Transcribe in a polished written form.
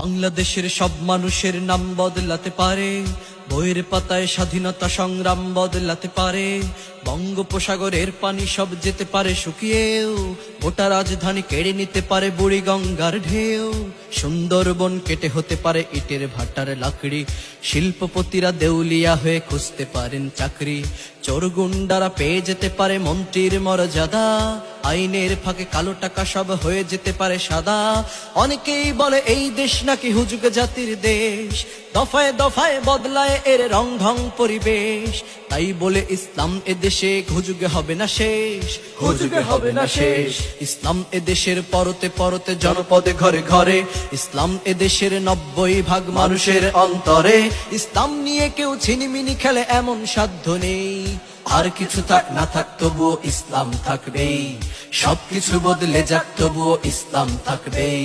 বাংলাদেশের সব মানুষের নাম বদলাতে পারে, বইয়ের পাতায় স্বাধীনতা সংগ্রাম বদলাতে পারে। বঙ্গোপসাগরের পানি সব যেতে পারে শুকিয়েও, গোটা রাজধানী কেড়ে নিতে পারে বুড়ি গঙ্গার ঢেউ। সুন্দরবন কেটে হতে পারে ইটের ভাটার লাকড়ি, শিল্পপতিরা দেউলিয়া হয়ে খুঁজতে পারেন চাকরি। চোর গুন্ডারা পেয়ে যেতে পারে মন্ত্রীর মর্যাদা, আইনের ফাঁকে কালো টাকা সব হয়ে যেতে পারে সাদা। অনেকেই বলে এই দেশ নাকি হুজুগ জাতির দেশ, দফায় দফায় বদলায় এর রং ঢং পরিবেশ। তাই বলে ইসলাম এদেশে হুজুগে হবে না শেষ, হুজুগে হবে না শেষ। ইসলাম এদেশের পরতে পরতে জনপদে ঘরে ঘরে, ইসলাম এদেশের 90% মানুষের অন্তরে। ইসলাম নিয়ে কেউ ছিনিমিনি খেলে এমন সাধ্য নেই, আর কিছু থাক না থাক তবুও ইসলাম থাকবেই। সবকিছু বদলে যাক তবুও ইসলাম থাকবেই।